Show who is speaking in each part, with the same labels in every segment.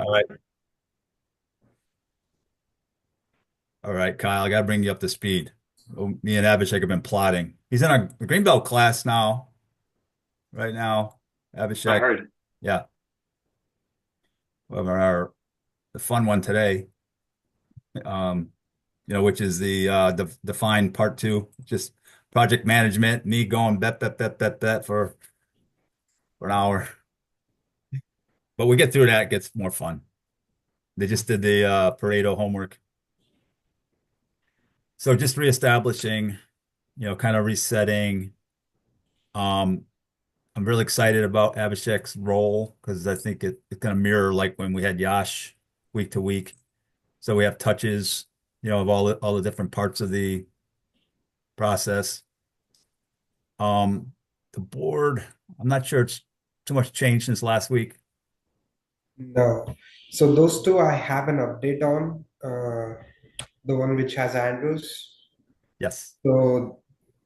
Speaker 1: All right. All right, Kyle, I got to bring you up to speed. Oh, me and Abhishek have been plotting. He's in a Greenbelt class now, right now.
Speaker 2: I
Speaker 1: Abhishek,
Speaker 2: heard.
Speaker 1: yeah, we have the fun one today. Um, which is the defined part two, just project management, me going bet for an hour. But we get through that, it gets more fun. They just did the Pareto homework. So just reestablishing, kind of resetting. Um, I'm really excited about Abhishek's role because I think it's going to mirror like when we had Yash week to week. So we have touches, of all the different parts of the process. Um, the board, I'm not sure it's too much change since last week.
Speaker 3: No. So those two I have an update on. The one which has Andrews.
Speaker 1: Yes.
Speaker 3: So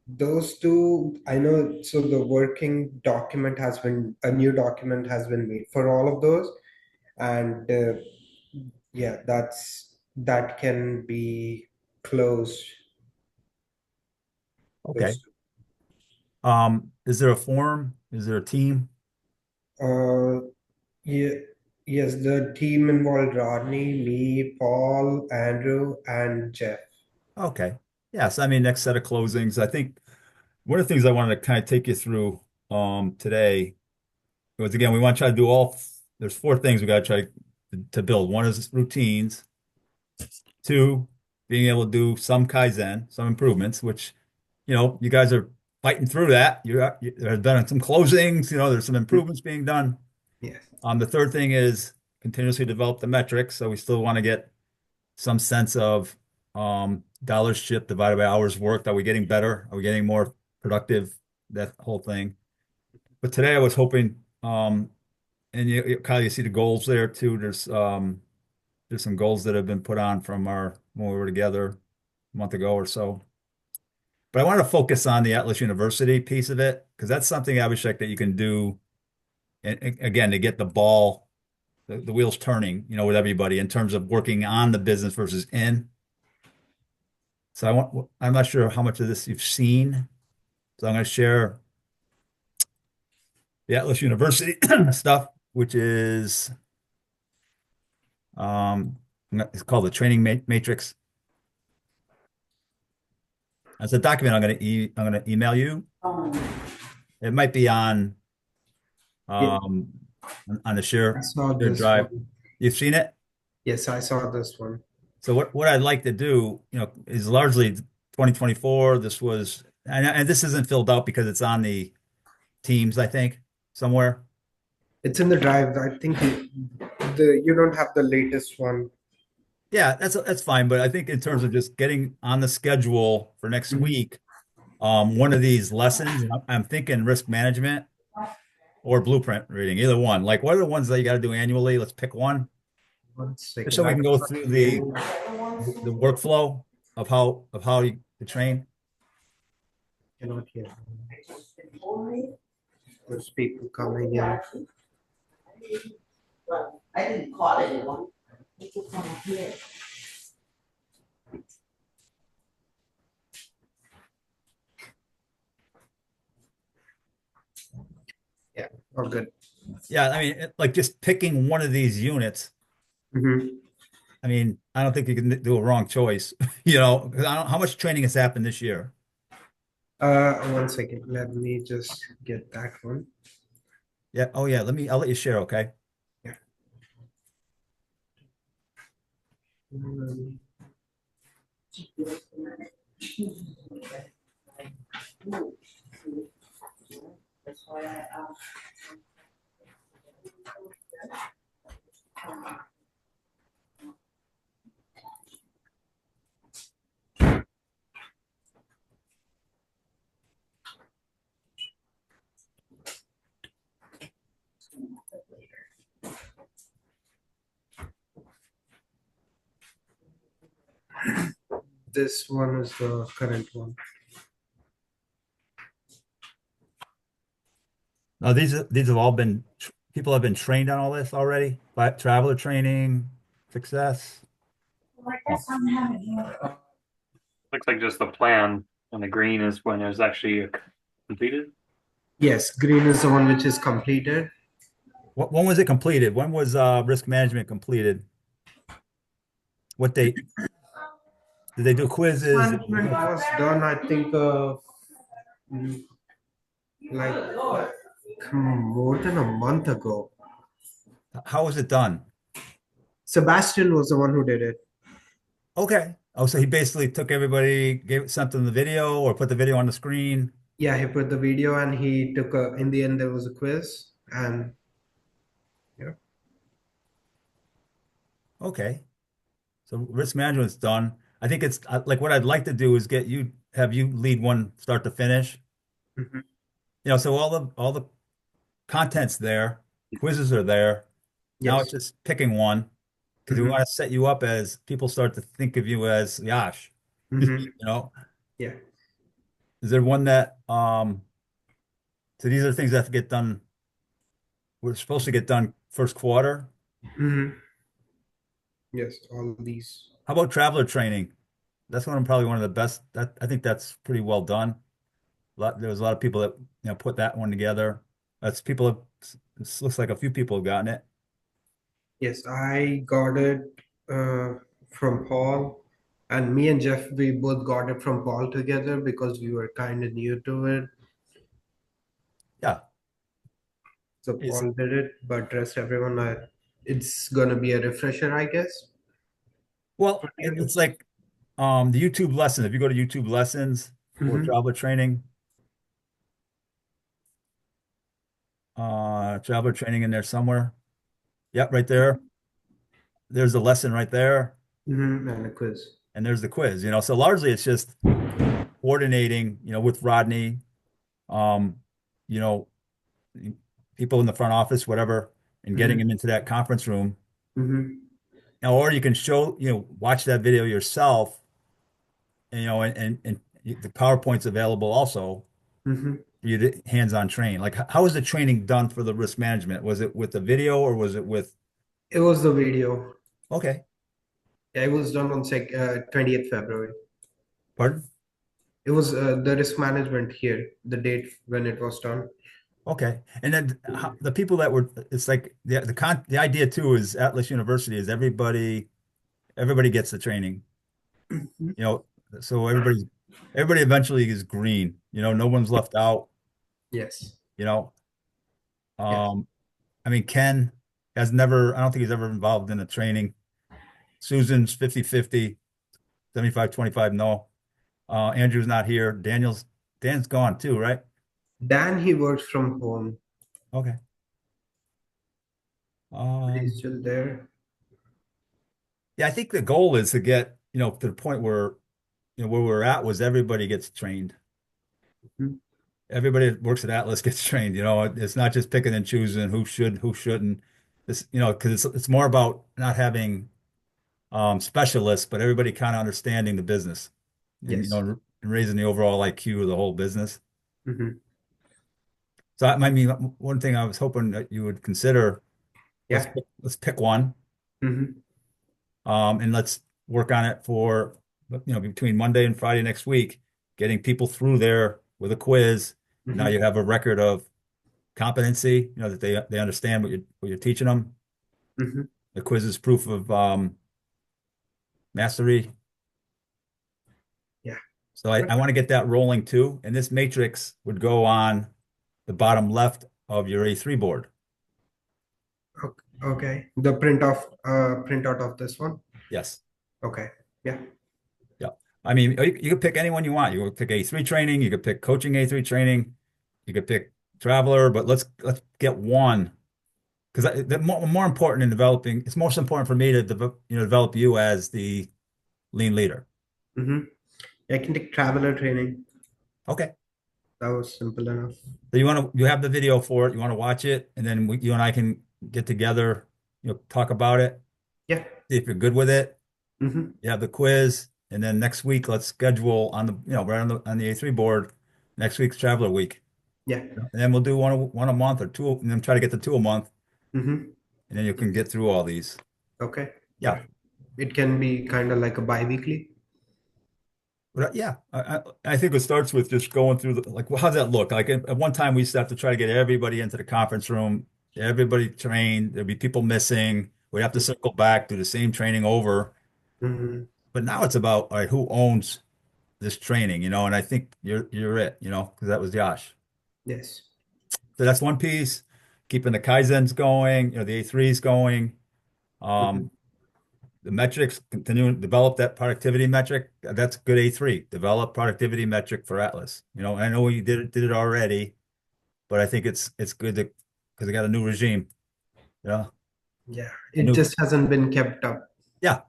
Speaker 3: those two, I know. So the working document has been a new document has been made for all of those, and yeah, that can be closed.
Speaker 1: Okay.
Speaker 3: Those
Speaker 1: Is there a forum? Is there a team?
Speaker 3: two. Yeah, yes, the team involved Rodney, me, Paul, Andrew, and Jeff.
Speaker 1: Okay. Yes. I mean, next set of closings. I think one of the things I wanted to kind of take you through today was again, we want to try to do there's four things we got to try to build. One is routines. Two, being able to do some Kaizen, some improvements, which, you guys are fighting through that. There's been some closings, there's some improvements being done.
Speaker 3: Yes.
Speaker 1: The third thing is continuously develop the metrics. So we still want to get some sense of dollars shipped divided by hours worked. Are we getting better? Are we getting more productive? That whole thing. But today I was hoping, and Kyle, you see the goals there too. There's some goals that have been put on from our when we were together a month ago or so. But I wanted to focus on the Atlas University piece of it because that's something, Abhishek, that you can do, and again, to get the ball, the wheels turning, with everybody in terms of working on the business versus in. So I'm not sure how much of this you've seen. So I'm going to share the Atlas University stuff, which is um, it's called the training matrix. It's a document I'm going to email you. It might be
Speaker 3: Yeah,
Speaker 1: um, on the
Speaker 3: I
Speaker 1: share
Speaker 3: saw
Speaker 1: shared
Speaker 3: this
Speaker 1: drive.
Speaker 3: one.
Speaker 1: You've seen it?
Speaker 3: Yes, I saw this one.
Speaker 1: So what I'd like to do, is largely 2024. This was, and this isn't filled out because it's on the Teams, I think, somewhere.
Speaker 3: It's in the drive. I think the you don't have the latest one.
Speaker 1: Yeah, that's fine. But I think in terms of just getting on the schedule for next
Speaker 3: Mhm.
Speaker 1: week, one of these lessons, and I'm thinking risk management or blueprint reading, either one. Like, what are the ones that you got to do annually? Let's pick one,
Speaker 3: One
Speaker 1: just so
Speaker 3: second.
Speaker 1: we
Speaker 3: I
Speaker 1: can go through the workflow of how you train.
Speaker 3: cannot hear. There's people coming in.
Speaker 4: Well, I didn't call anyone. It just come here.
Speaker 3: Yeah. Oh, good.
Speaker 1: Yeah, I mean, like just picking one of these units.
Speaker 3: Hmm.
Speaker 1: I mean, I don't think you can do a wrong choice. 'Cause I don't, how much training has happened this year?
Speaker 3: One second. Let me just get that one.
Speaker 1: Yeah. Oh, yeah. I'll let you share. Okay.
Speaker 3: Yeah. Um,
Speaker 4: That's why I asked.
Speaker 3: this one is the current one.
Speaker 1: Now, these have all been people have been trained on all this already? But traveler training, success?
Speaker 4: Like
Speaker 1: Oh,
Speaker 4: that's I'm having here.
Speaker 2: Looks like just the plan, and the green is when it was actually completed.
Speaker 3: Yes, green is the one which is completed.
Speaker 1: when was it completed? When was risk management completed? What date? Did they do
Speaker 3: Risk
Speaker 1: quizzes?
Speaker 3: management was done, I think, mm, like more than a month ago.
Speaker 1: How was it done?
Speaker 3: Sebastian was the one who did it.
Speaker 1: Okay. Oh, so he basically took everybody, gave sent them the video or put the video on the screen.
Speaker 3: Yeah, he put the video and he took a, in the end, there was a quiz. And yeah.
Speaker 1: Okay. So risk management's done. I think it's like what I'd like to do is get you, have you lead one start to finish.
Speaker 3: Mhm.
Speaker 1: So all the content's there, quizzes are there. Now it's
Speaker 3: Yes.
Speaker 1: just picking one because we
Speaker 3: Hmm.
Speaker 1: want to set you up as people start to think of you as Yash.
Speaker 3: Hmm.
Speaker 1: Know,
Speaker 3: Yeah.
Speaker 1: is there one that so these are things that have to get done. We're supposed to get done first quarter.
Speaker 3: Hmm. Yes, all these.
Speaker 1: How about traveler training? That's probably one of the best. That I think that's pretty well done. There was a lot of people that put that one together. That's people. This looks like a few people have gotten it.
Speaker 3: Yes, I got it uh, from Paul, and me and Jeff, we both got it from Paul together because we were kind of new to it.
Speaker 1: Yeah.
Speaker 3: So
Speaker 1: Is
Speaker 3: Paul did it, but rest everyone, it's gonna be a refresher, I guess, for Daniel.
Speaker 1: it's like the YouTube lesson. If you go to YouTube lessons for
Speaker 3: Hmm.
Speaker 1: traveler training, traveler training in there somewhere. Yep, right there. There's the lesson right there,
Speaker 3: Hmm. And a quiz.
Speaker 1: and there's the quiz. So largely it's just coordinating, with Rodney, um, you know, people in the front office, whatever, and getting
Speaker 3: Hmm.
Speaker 1: them into that conference room.
Speaker 3: Hmm.
Speaker 1: Now, or you can watch that video yourself, and the PowerPoint's available also
Speaker 3: Hmm.
Speaker 1: for you to hands-on train. Like, how was the training done for the risk management? Was it with the video or was it with,
Speaker 3: It was the video.
Speaker 1: okay,
Speaker 3: Yeah, it was done on 20th February.
Speaker 1: pardon?
Speaker 3: It was the risk management here, the date when it was done.
Speaker 1: Okay. And then the people that were, it's like the idea too is Atlas University is everybody gets the training,
Speaker 3: Mhm.
Speaker 1: you know, so everybody eventually is green, no one's left out,
Speaker 3: Yes.
Speaker 1: you know.
Speaker 3: Yes.
Speaker 1: Um, I mean, Ken I don't think he's ever involved in a training. Susan's 50-50, 75-25, no. Andrew's not here. Dan's gone too, right?
Speaker 3: Dan, he works from home,
Speaker 1: Okay.
Speaker 3: but he's
Speaker 1: Um,
Speaker 3: still there.
Speaker 1: yeah, I think the goal is to get, to the point where, where we're at was everybody gets trained.
Speaker 3: Mhm.
Speaker 1: Everybody that works at Atlas gets trained, it's not just picking and choosing who should, who shouldn't. This, because it's more about not having specialists, but everybody kind of understanding the business and,
Speaker 3: Yes.
Speaker 1: raising the overall IQ of the whole business.
Speaker 3: Hmm.
Speaker 1: So I mean, one thing I was hoping that you would consider, let's
Speaker 3: Yeah.
Speaker 1: let's pick one,
Speaker 3: Hmm.
Speaker 1: and let's work on it for, between Monday and Friday next week, getting people through there with a quiz. Now
Speaker 3: Hmm.
Speaker 1: you have a record of competency, that they understand what you're teaching them.
Speaker 3: Hmm.
Speaker 1: The quiz is proof of mastery.
Speaker 3: Yeah.
Speaker 1: So I want to get that rolling too. And this matrix would go on the bottom left of your A3 board.
Speaker 3: Okay. The printout of this one.
Speaker 1: Yes.
Speaker 3: Okay. Yeah.
Speaker 1: Yeah. I mean, you could pick anyone you want. You could pick A3 training, you could pick coaching A3 training, you could pick traveler, but let's get one because the more important in developing, it's most important for me to develop you as the lean leader.
Speaker 3: Hmm. I can take traveler training.
Speaker 1: Okay.
Speaker 3: That was simple enough.
Speaker 1: So you have the video for it, you want to watch it, and then you and I can get together, talk about it,
Speaker 3: Yeah.
Speaker 1: see if you're good with it.
Speaker 3: Hmm.
Speaker 1: You have the quiz, and then next week let's schedule on the, right on the A3 board, next week's traveler week.
Speaker 3: Yeah.
Speaker 1: And then we'll do one a month or two, and then try to get to two a month.
Speaker 3: Mm-hmm.
Speaker 1: and then you can get through all these.
Speaker 3: Okay.
Speaker 1: Yeah.
Speaker 3: It can be kind of like a bi-weekly.
Speaker 1: But yeah, I think it starts with just going through the like, well, how's that look? Like at one time we used to have to try to get everybody into the conference room, everybody trained, there'd be people missing. We'd have to circle back, do the same training over.
Speaker 3: Mm-hmm.
Speaker 1: But now it's about, all right, who owns this training, and I think you're it, because that was Josh.
Speaker 3: Yes.
Speaker 1: So that's one piece, keeping the Kaizens going, the A3s going.
Speaker 3: Mm-hmm.
Speaker 1: Um, the metrics, continuing to develop that productivity metric. That's good A3. Develop productivity metric for Atlas. I know you did it already, but I think it's good to because they got a new regime. Yeah,
Speaker 3: Yeah.
Speaker 1: a
Speaker 3: It
Speaker 1: new
Speaker 3: just hasn't been kept up.
Speaker 1: yeah,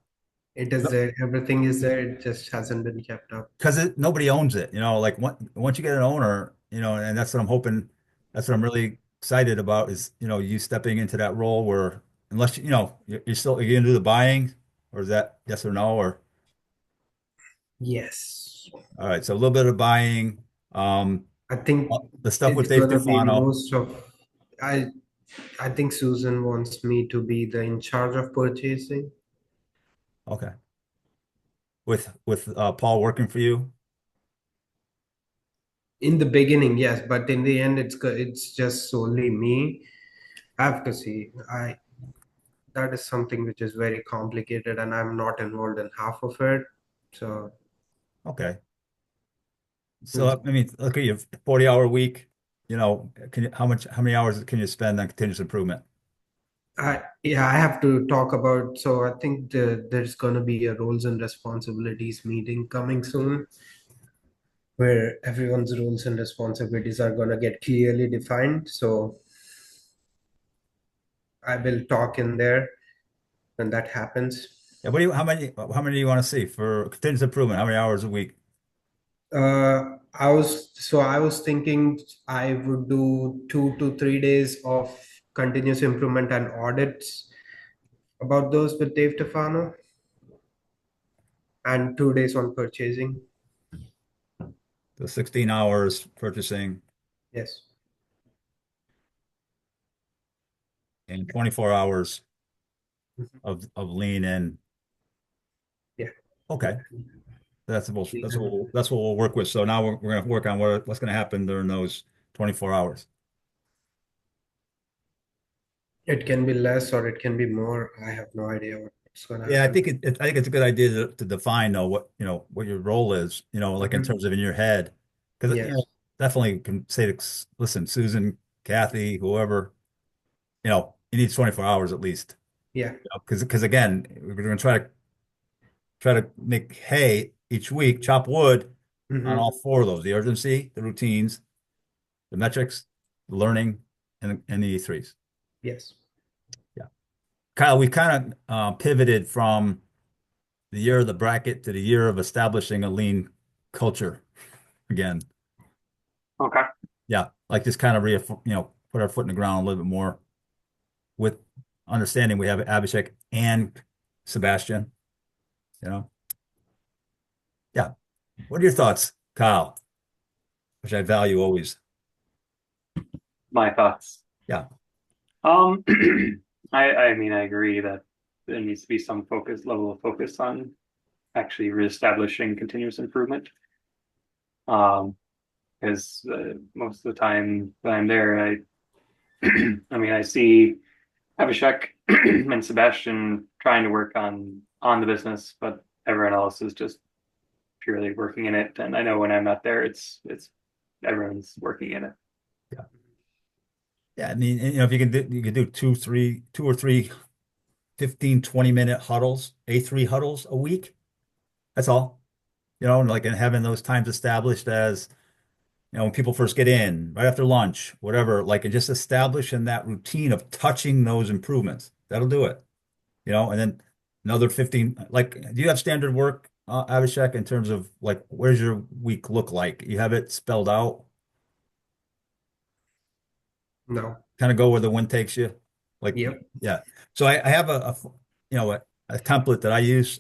Speaker 3: It is there. Everything is there. It just hasn't been kept up.
Speaker 1: because nobody owns it. Like once you get an owner, and that's what I'm hoping. That's what I'm really excited about is you stepping into that role where unless you're still you're gonna do the buying, or is that yes or no or
Speaker 3: Yes.
Speaker 1: all right. So a little bit of buying. Um,
Speaker 3: I think
Speaker 1: the stuff
Speaker 3: it's
Speaker 1: with Dave
Speaker 3: gonna be
Speaker 1: Stefano.
Speaker 3: most of I I think Susan wants me to be the in charge of purchasing.
Speaker 1: Okay. With Paul working for you.
Speaker 3: In the beginning, yes, but in the end, it's just solely me. I have to see. I That is something which is very complicated, and I'm not involved in half of it. So,
Speaker 1: Okay. So
Speaker 3: mm,
Speaker 1: I mean, okay, you have 40-hour week. How many hours can you spend on continuous improvement?
Speaker 3: I have to talk about. So I think there's gonna be a roles and responsibilities meeting coming soon, where everyone's roles and responsibilities are gonna get clearly defined. So I will talk in there when that happens.
Speaker 1: Yeah, how many do you want to see for continuous improvement? How many hours a week?
Speaker 3: I was thinking I would do 2 to 3 days of continuous improvement and audits about those with Dave Tefano, and 2 days on purchasing.
Speaker 1: The 16 hours purchasing
Speaker 3: Yes.
Speaker 1: and 24 hours
Speaker 3: Mhm.
Speaker 1: of lean in.
Speaker 3: Yeah.
Speaker 1: Okay. That's what we'll work with. So now we're going to work on what's going to happen during those 24 hours.
Speaker 3: It can be less or it can be more. I have no idea what's going to
Speaker 1: Yeah, I
Speaker 3: happen.
Speaker 1: think I think it's a good idea to define though what your role is, like in
Speaker 3: Mhm.
Speaker 1: terms of in your head. Because
Speaker 3: Yes.
Speaker 1: definitely can say to listen, Susan, Kathy, whoever, he needs 24 hours at least.
Speaker 3: Yeah.
Speaker 1: Because again, we're going to try to make hay each week, chop wood on all
Speaker 3: Hmm.
Speaker 1: four of those, the urgency, the routines, the metrics, the learning, and the E3s.
Speaker 3: Yes.
Speaker 1: Yeah. Kyle, we kind of pivoted from the year of the bracket to the year of establishing a lean culture again.
Speaker 2: Okay.
Speaker 1: Yeah, like just kind of put our foot in the ground a little bit more with understanding we have Abhishek and Sebastian, you know. Yeah. What are your thoughts, Kyle? Which I value always.
Speaker 2: My thoughts.
Speaker 1: Yeah.
Speaker 2: Um, I mean, I agree that there needs to be some level of focus on actually reestablishing continuous improvement. Um, because most of the time that I'm there, I mean, I see Abhishek and Sebastian trying to work on the business, but everyone else is just purely working in it. And I know when I'm not there, it's everyone's working in it.
Speaker 1: Yeah. Yeah. I mean, if you can do two or three 15, 20-minute huddles, A3 huddles a week. That's all. And like and having those times established as when people first get in, right after lunch, whatever, like and just establishing that routine of touching those improvements. That'll do it. And then another 15, like, do you have standard work, Abhishek, in terms of like, where's your week look like? You have it spelled out,
Speaker 3: No.
Speaker 1: kind of go where the wind takes you. Like,
Speaker 3: Yep.
Speaker 1: yeah. So I have a template that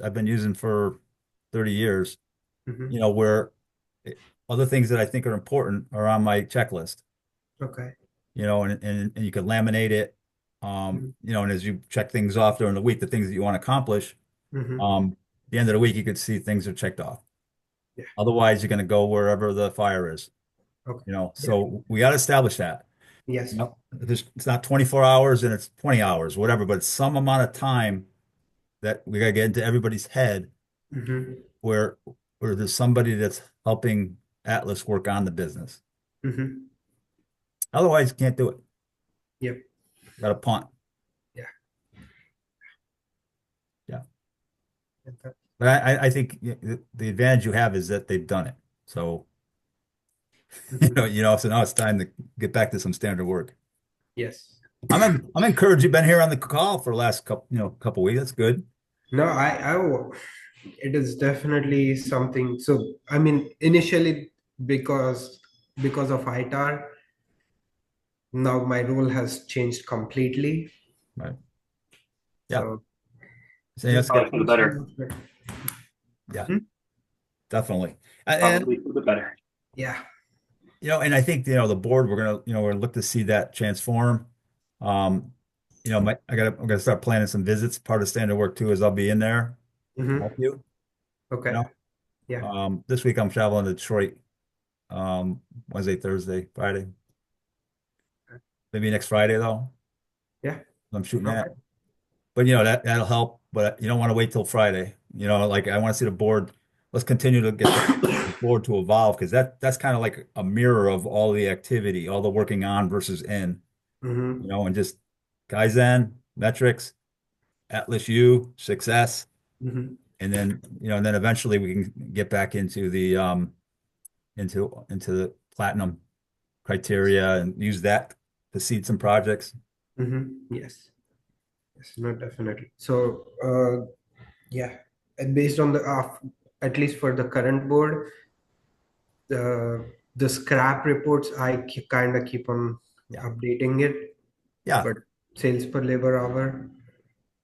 Speaker 1: I've been using for 30 years,
Speaker 3: Hmm.
Speaker 1: where other things that I think are important are on my checklist,
Speaker 3: Okay.
Speaker 1: and you could laminate it. And as you check things off during the week, the things that you want to accomplish,
Speaker 3: Mm-hmm.
Speaker 1: the end of the week, you could see things are checked off.
Speaker 3: Yeah.
Speaker 1: Otherwise, you're going to go wherever the fire is,
Speaker 3: Okay. Yeah.
Speaker 1: So we got to establish that.
Speaker 3: Yes.
Speaker 1: It's not 24 hours and it's 20 hours, whatever, but it's some amount of time that we got to get into everybody's head
Speaker 3: Mm-hmm.
Speaker 1: where there's somebody that's helping Atlas work on the business.
Speaker 3: Mm-hmm.
Speaker 1: Otherwise, you can't do it.
Speaker 3: Yep.
Speaker 1: Got to punt.
Speaker 3: Yeah.
Speaker 1: Yeah.
Speaker 3: Okay.
Speaker 1: But I think the advantage you have is that they've done it. So,
Speaker 3: Mhm.
Speaker 1: so now it's time to get back to some standard work.
Speaker 3: Yes.
Speaker 1: I'm encouraged you've been here on the call for the last couple weeks. That's good.
Speaker 3: No, it is definitely something. So, I mean, initially because of ITAR, now my role has changed completely.
Speaker 1: Right. Yeah.
Speaker 3: So,
Speaker 1: So
Speaker 3: yeah,
Speaker 1: that's good.
Speaker 2: Probably for the better.
Speaker 1: Yeah,
Speaker 3: Hmm?
Speaker 1: definitely. And
Speaker 2: Probably for the better.
Speaker 3: Yeah.
Speaker 1: and I think the board we're gonna look to see that transform. Um, I'm gonna start planning some visits. Part of standard work too is I'll be in there to help
Speaker 3: Hmm.
Speaker 1: you. You
Speaker 3: Okay.
Speaker 1: know,
Speaker 3: Yeah.
Speaker 1: this week I'm traveling to Detroit. Wednesday, Thursday, Friday. Maybe next Friday though.
Speaker 3: Yeah.
Speaker 1: I'm shooting
Speaker 3: Okay.
Speaker 1: at. But that'll help. But you don't want to wait till Friday. Like I want to see the board. Let's continue to get the board to evolve because that's kind of like a mirror of all the activity, all the working on versus in.
Speaker 3: Hmm.
Speaker 1: And just Kaizen, metrics, Atlas U, success,
Speaker 3: Hmm.
Speaker 1: and then eventually we can get back into the into the platinum
Speaker 3: Yes.
Speaker 1: criteria and use that to seed some projects.
Speaker 3: Yes. Yes. No, definitely. So, yeah, and based on at least for the current board, the scrap reports, I kind of keep on
Speaker 1: Yeah.
Speaker 3: updating it,
Speaker 1: Yeah.
Speaker 3: but sales per labor hour,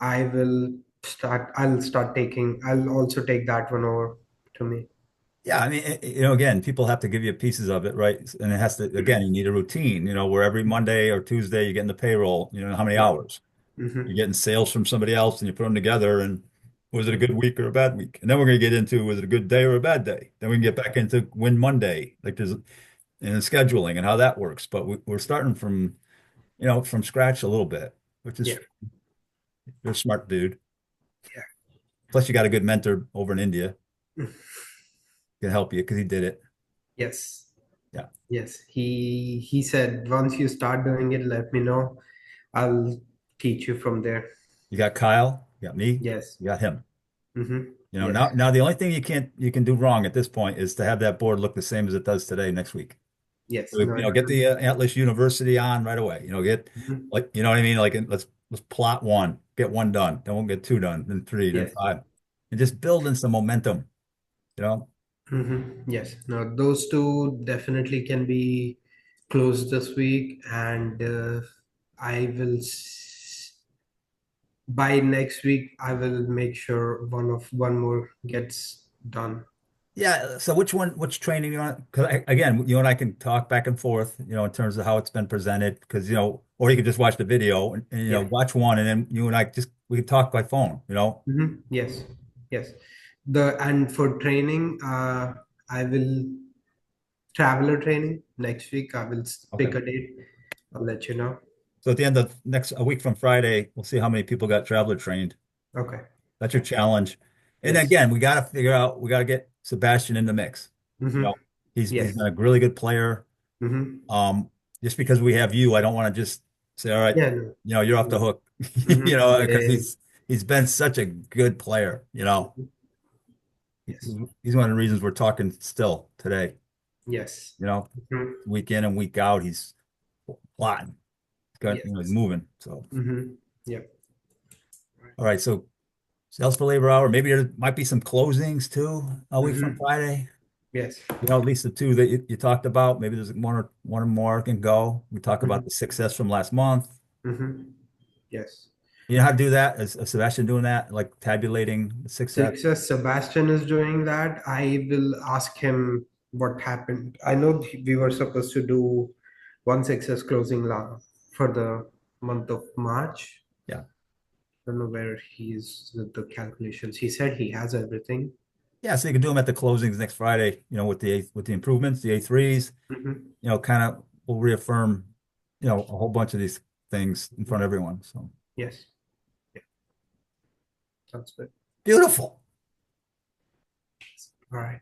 Speaker 3: I'll start taking, I'll also take that one over to me.
Speaker 1: Yeah, I mean, again, people have to give you pieces of it, right? And it has to, again, you need a routine, where every Monday or Tuesday you're getting the payroll, how many
Speaker 3: Yeah.
Speaker 1: hours. You're
Speaker 3: Hmm.
Speaker 1: getting sales from somebody else and you put them together and was it a good week or a bad week? And then we're going to get into was it a good day or a bad day? Then we can get back into Win Monday, like there's and scheduling and how that works. But we're starting from scratch a little bit, which is
Speaker 3: Yeah.
Speaker 1: you're a smart dude.
Speaker 3: Yeah.
Speaker 1: Plus you got a good mentor over in India can help you because he did it.
Speaker 3: Yes.
Speaker 1: Yeah.
Speaker 3: Yes. He said once you start doing it, let me know. I'll teach you from there.
Speaker 1: You got Kyle, you got me,
Speaker 3: Yes.
Speaker 1: you got him.
Speaker 3: Yes.
Speaker 1: Now the only thing you can do wrong at this point is to have that board look the same as it does today next week.
Speaker 3: Yes.
Speaker 1: So,
Speaker 3: No,
Speaker 1: get the
Speaker 3: definitely.
Speaker 1: Atlas University on right away. Get
Speaker 3: Mhm.
Speaker 1: like what I mean. Like let's plot one, get one done, then we'll get two done, then three, then
Speaker 3: Yes.
Speaker 1: five, and just building some momentum. You know,
Speaker 3: Yes. No, those two definitely can be closed this week, and I will by next week I will make sure one more gets done.
Speaker 1: yeah. So which training you want? Because again, you and I can talk back and forth. In terms of how it's been presented. Because or you could just watch the video and
Speaker 3: Yeah.
Speaker 1: watch one, and then you and I we can talk by phone.
Speaker 3: Yes. Yes. And for training, I will traveler training next week. I will
Speaker 1: Okay.
Speaker 3: pick a date. I'll let you know.
Speaker 1: So at the end of a week from Friday, we'll see how many people got traveler trained.
Speaker 3: Okay.
Speaker 1: That's your
Speaker 3: Yeah.
Speaker 1: challenge. And
Speaker 3: Yes.
Speaker 1: again, we got to get Sebastian in the mix. You know,
Speaker 3: Mm-hmm.
Speaker 1: he's been
Speaker 3: Yes.
Speaker 1: a really good player.
Speaker 3: Mm-hmm.
Speaker 1: Um, just because we have you, I don't want to just say, all right,
Speaker 3: Yeah. No.
Speaker 1: you're off the
Speaker 3: No.
Speaker 1: hook,
Speaker 3: Mm-hmm.
Speaker 1: because
Speaker 3: Yeah.
Speaker 1: he's been such a good player.
Speaker 3: Mhm. Yes.
Speaker 1: He's one of the reasons we're talking still today.
Speaker 3: Yes.
Speaker 1: You know,
Speaker 3: Mhm.
Speaker 1: week in and week out, he's plotting. He's
Speaker 3: Yes.
Speaker 1: moving. So,
Speaker 3: Mm-hmm. Yep.
Speaker 1: all right. So sales per labor hour. Maybe there might be some closings too a week from
Speaker 3: Mm-hmm.
Speaker 1: Friday.
Speaker 3: Yes.
Speaker 1: At least the two that you talked about. Maybe there's one or more can go. We talk about
Speaker 3: Mm-hmm.
Speaker 1: the success from last month.
Speaker 3: Mm-hmm. Yes.
Speaker 1: You know how to do that? Is Sebastian doing that? Like tabulating the success?
Speaker 3: Success Sebastian is doing that. I will ask him what happened. I know we were supposed to do one success closing for the month of March.
Speaker 1: Yeah.
Speaker 3: Don't know where he's with the calculations. He said he has everything.
Speaker 1: Yeah, so you can do them at the closings next Friday, with the improvements, the A3s,
Speaker 3: Mhm.
Speaker 1: kind of will reaffirm, a whole bunch of these things in front of everyone. So
Speaker 3: Yes. Yeah. Sounds good.
Speaker 1: beautiful.
Speaker 3: All right.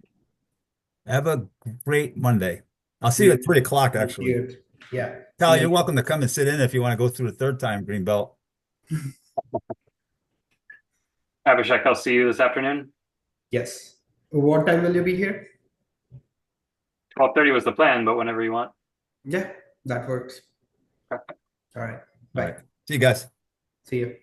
Speaker 1: Have a great Monday. I'll see you at
Speaker 3: You
Speaker 1: 3 o'clock,
Speaker 3: thank
Speaker 1: actually.
Speaker 3: you. Yeah.
Speaker 1: Cal,
Speaker 3: See
Speaker 1: you're
Speaker 3: you.
Speaker 1: welcome to come and sit in if you want to go through the third time, Greenbelt.
Speaker 2: Abhishek, I'll see you this afternoon.
Speaker 3: Yes. What time will you be here?
Speaker 2: 12:30 was the plan, but whenever you want.
Speaker 3: Yeah, that works.
Speaker 2: Okay.
Speaker 3: All right.
Speaker 1: All
Speaker 3: Bye.
Speaker 1: right. See you guys.
Speaker 3: See you.